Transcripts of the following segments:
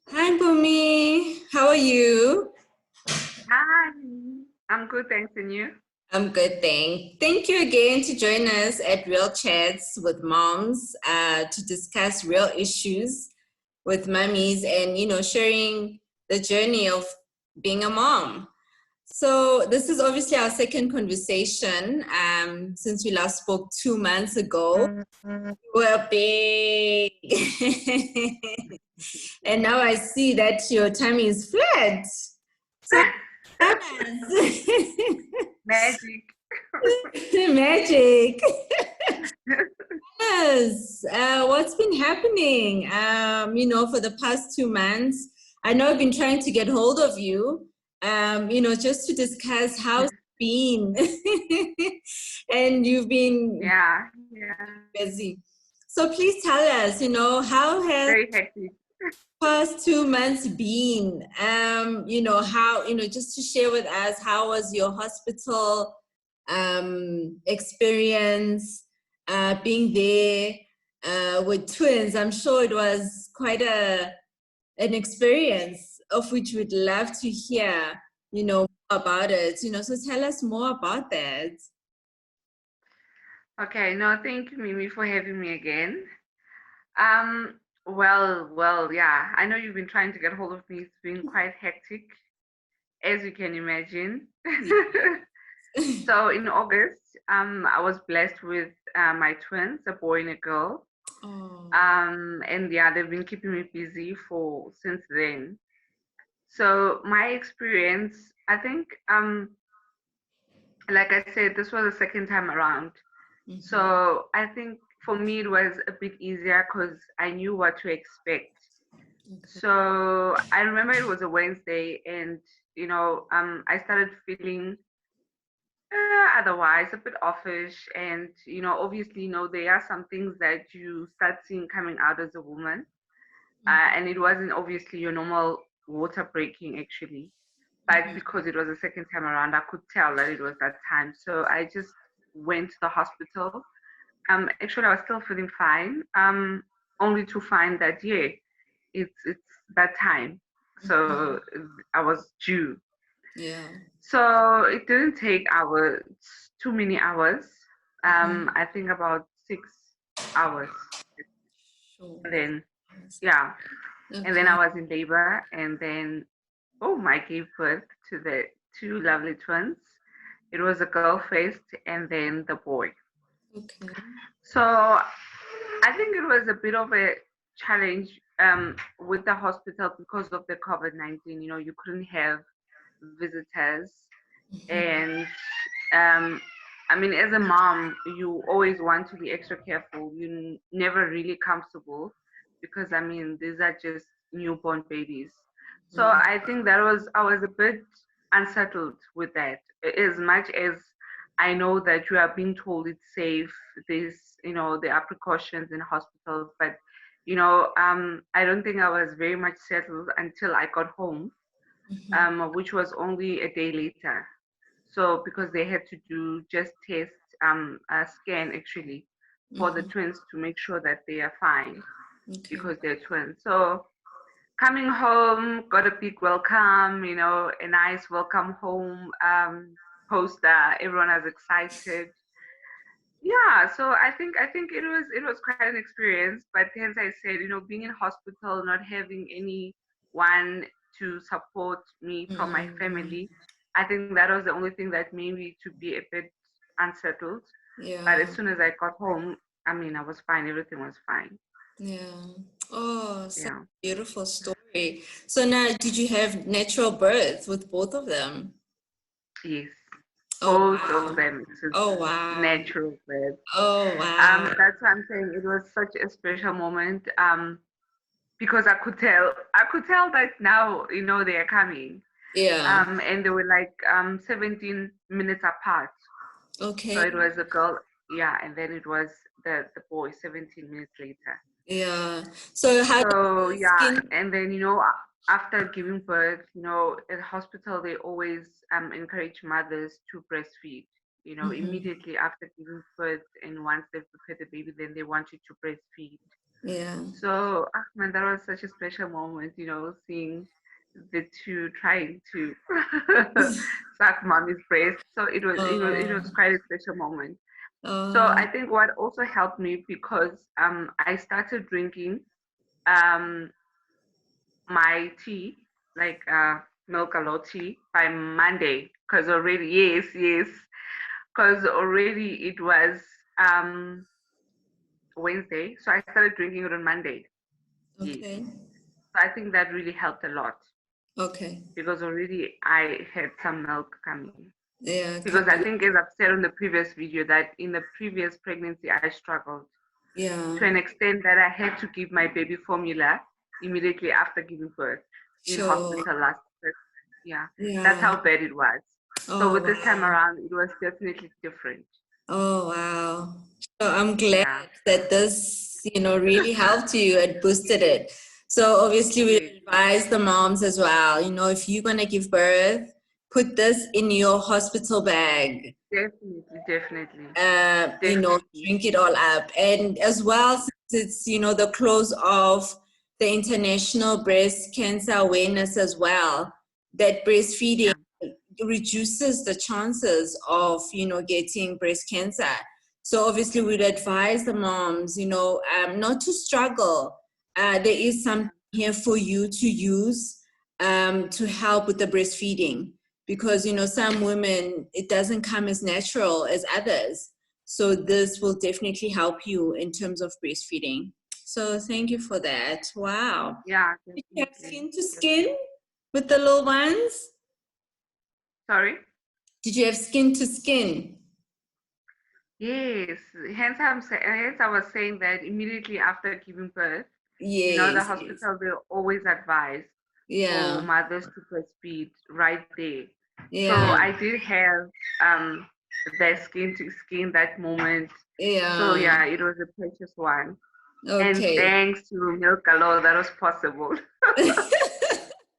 Hi, Bumi. How are you? Hi, I'm good, thanks, and you? I'm good, thank you again to join us at Real Chats with Moms to discuss real issues with mummies and, sharing the journey of being a mom. So this is obviously our second conversation since we last spoke 2 months ago. Mhm. We're big. And now I see that your tummy is flat. So Magic. magic. Yes. What's been happening? For the past 2 months, I know I've been trying to get hold of you, just to discuss how it's been. And you've been Yeah, busy. So please tell us, how has very hectic. past 2 months been? How, just to share with us, how was your hospital experience being there with twins? I'm sure it was quite an experience of which we'd love to hear, about it. So tell us more about that. Okay, no, thank you, Mimi, for having me again. Well, yeah, I know you've been trying to get hold of me. It's been quite hectic, as you can imagine. So in August, I was blessed with my twins, a boy and a girl. Oh. And yeah, they've been keeping me busy for since then. So my experience, I think, like I said, this was the second time around. Mhm. So I think for me it was a bit easier because I knew what to expect. Okay. So I remember it was a Wednesday, and I started feeling otherwise a bit offish, and obviously, there are some things that you start seeing coming out as a woman, and it wasn't obviously your normal water breaking actually. But Mhm. because it was the second time around, I could tell that it was that time. So I just went to the hospital. Actually, I was still feeling fine. Only to find that it's that time. So I was due. Yeah. So it didn't take hours, too many hours. Mhm. I think about 6 hours. Sure. And then yeah, and then Okay. I was in labor, and then I gave birth to the two lovely twins. It was a girl first and then the boy. Okay. So I think it was a bit of a challenge with the hospital because of the COVID-19. You couldn't have visitors. And um, I mean, as a mom, you always want to be extra careful. You're never really comfortable because, I mean, these are just newborn babies. So Mhm. I think I was a bit unsettled with that. As much as I know that you are being told it's safe, there are precautions in hospitals, but I don't think I was very much settled until I got home, Mhm. which was only a day later. So because they had to do just test, a scan actually for the Mhm. twins to make sure that they are fine Okay. because they're twins. So coming home, got a big welcome, a nice welcome home poster. Everyone was excited. Yeah, so I think it was quite an experience, but hence I said, being in hospital, not having anyone to support me from my Mhm. family, I think that was the only thing that made me to be a bit unsettled. But as Yeah. soon as I got home, I mean, I was fine. Everything was fine. Yeah. Oh, such Yeah. a beautiful story. So now, did you have natural birth with both of them? Yes. Oh, Both of wow. them. It was Oh, wow. natural birth. Oh, wow. That's what I'm saying. It was such a special moment. Because I could tell that now they are coming, Yeah. and they were like 17 minutes apart. So Okay. it was a girl, yeah, and then it was the boy 17 minutes later. Yeah. So how did So the yeah, skin? and then after giving birth, at hospital they always encourage mothers to breastfeed, Mhm. immediately after giving birth, and once they've prepared the baby, then they want you to breastfeed. Yeah. So, man, that was such a special moment, seeing the two trying to suck mommy's breast. So it was Oh, quite a special moment. So oh, I think what also helped me, because I started drinking um my tea, like milk Galore tea, by Monday, because already, yes, because already it was Wednesday, so I started drinking it on Monday. Yes. okay. So I think that really helped a lot, Okay. because already I had some milk coming. Yeah, Because I coming. think, as I've said on the previous video, that in the previous pregnancy I struggled Yeah, to an extent that I had to give my baby formula immediately after giving birth in sure. hospital last week. Yeah, that's Yeah. how bad it was. So Oh, with this time wow. around, it was definitely different. Oh, wow. So I'm glad Yeah, that this, really helped you and boosted it. So obviously we yes, advise the moms as well, if you're going to give birth, put this in your hospital bag. definitely, uh, you know, definitely. drink it all up. And as well, since it's, the close of the International Breast Cancer Awareness as well, that breastfeeding Yeah, reduces the chances of, getting breast cancer. So obviously we'd advise the moms, not to struggle. There is yeah, something here for you to use to help with the breastfeeding because some women it doesn't come as natural as others, so this will definitely help you in terms of breastfeeding. So thank you for that. Wow. yeah, Did you have definitely. skin to skin Definitely. with the little ones? Sorry. Did you have skin to skin? Yes, hence I was saying that immediately after giving birth, the Yes, yes. hospital will always advise for Yeah, mothers to breastfeed right there. So yeah, I did have um that skin to skin that moment. So yeah. yeah, it was a precious one. And Okay. thanks to Milk Galore, that was possible.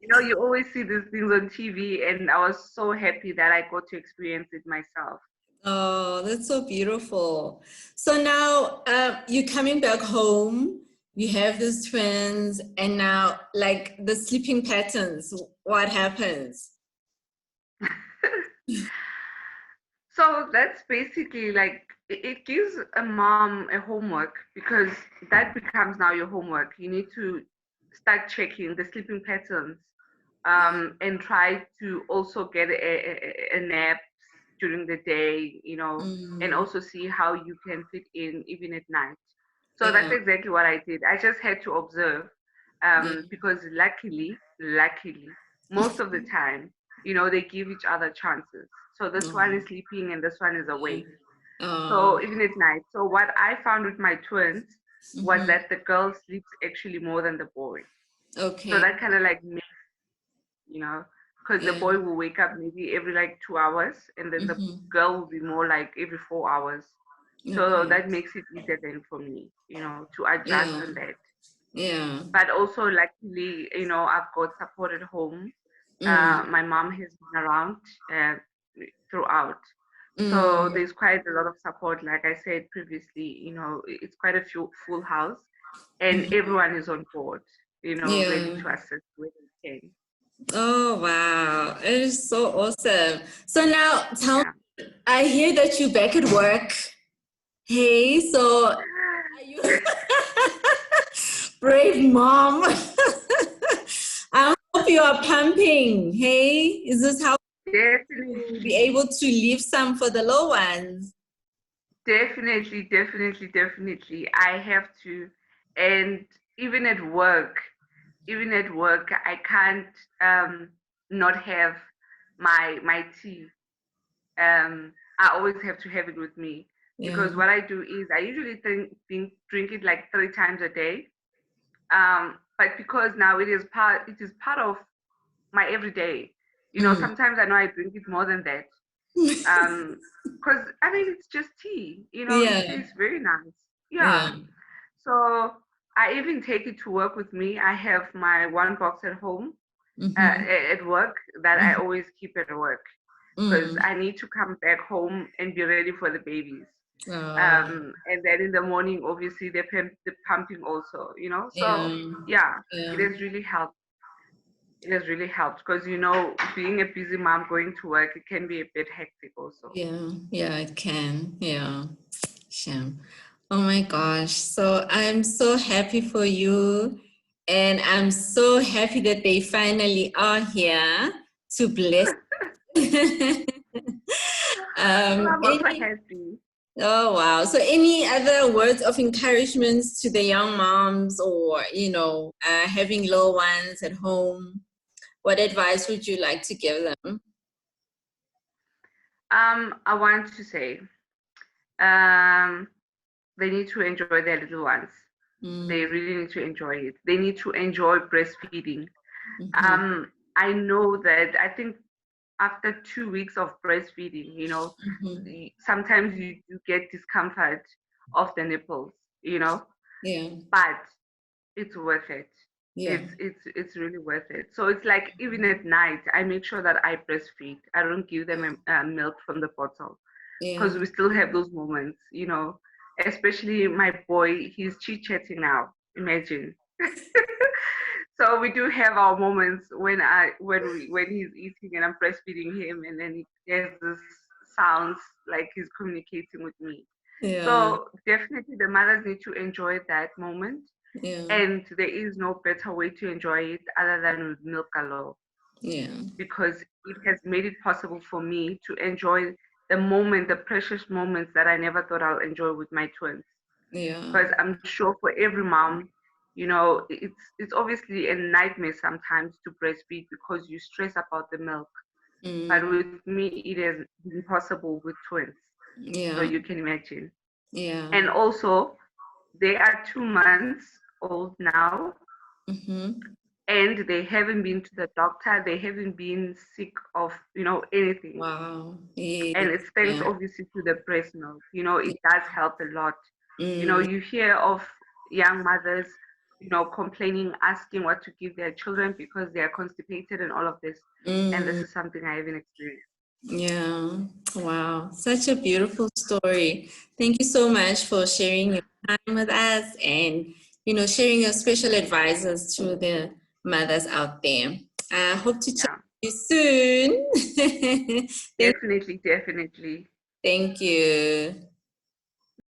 You always see these things on TV, and I was so happy that I got to experience it myself. Oh, that's so beautiful. So now you're coming back home, you have these twins, and now, like the sleeping patterns, what happens? So that's basically like it gives a mom a homework, because that becomes now your homework. You need to start checking the sleeping patterns, Yeah. and try to also get a nap during the day, and Mm, also see how you can fit in even at night. So that's yeah. exactly what I did. I just had to observe, Yeah. because luckily, most of the time, they give each other chances. So this one Oh, is sleeping and this one is yeah. awake. Oh, So even at night. So what I found with my twins was mm-hmm. that the girl sleeps actually more than the boy. So Okay. that kind of like you know, because the Yeah. boy will wake up maybe every like 2 hours, and then the Mm-hmm. girl will be more like every 4 hours. So Okay. that makes it easier then for me, to adjust Yeah. on that. Yeah. But also, luckily, I've got support at home. Mm, My mom has been around uh, throughout. So mm, there's quite a lot of support. Like I said previously, it's quite a full house, and mm. everyone is on board, ready Yeah. to assist where they can. Oh, wow. It is so awesome. So now tell Yeah. me, I hear that you're back at work. Hey, so are you brave mom? I hope you are pumping. Hey, is this how you be Definitely, able to leave some for the low ones? definitely. I have to, and even at work, I can't not have my tea. I always have to have it with me, Yeah. because what I do is I usually drink it like 3 times a day. But because now it is part of my everyday. Mm. Sometimes I know I drink it more than that. Because I mean it's just tea. It Yeah. tastes very nice. Yeah. Yeah. So I even take it to work with me. I have my one box at home, Mm-hmm. at work, that I Mm-hmm. always keep at work, because Mm. I need to come back home and be ready for the babies. And then in the morning, obviously, they're pumping also, you know. So yeah, yeah, yeah, it has really helped. It has really helped because, you know, being a busy mom going to work, it can be a bit hectic also. yeah, yeah, it can. Yeah. Sham. Oh my gosh. So I'm so happy for you. And I'm so happy that they finally are here to bless. I'm also Any, happy. oh wow. So any other words of encouragements to the young moms or, having little ones at home? What advice would you like to give them? I want to say, um, they need to enjoy their little ones. They Mm, really need to enjoy it. They need to enjoy breastfeeding. mhm, I know that I think after 2 weeks of breastfeeding, you know, mhm. sometimes you get discomfort of the nipples, you know, Yeah, but it's worth it. yeah, It's really worth it. So it's like even at night, I make sure that I breastfeed. I don't give them milk from the bottle yeah, because we still have those moments, you know. Especially my boy, he's chit chatting now. Imagine. So we do have our moments when he's eating and I'm breastfeeding him, and then he has this sounds like he's communicating with me. yeah, So definitely the mothers need to enjoy that moment, yeah, and there is no better way to enjoy it other than with milk galore, yeah, because it has made it possible for me to enjoy the precious moments that I never thought I'll enjoy with my twins. yeah. Because I'm sure for every mom, you know, it's obviously a nightmare sometimes to breastfeed because you stress about the milk. Mm, But with me, it has been possible with twins. So yeah, you can imagine. yeah. And also, they are 2 months old now, Mm-hmm. and they haven't been to the doctor. They haven't been sick of, you know, anything. Wow. Yes. And it's thanks Yeah. obviously to the breast milk. You know, it does help a lot. You know, Mm, you hear of young mothers, you know, complaining, asking what to give their children because they are constipated and all of this. And this mm, is something I haven't experienced. yeah. Wow. Such a beautiful story. Thank you so much for sharing your time with us and, sharing your special advices to the mothers out there. I hope to chat Yeah, with you soon. thank, definitely, definitely. thank you.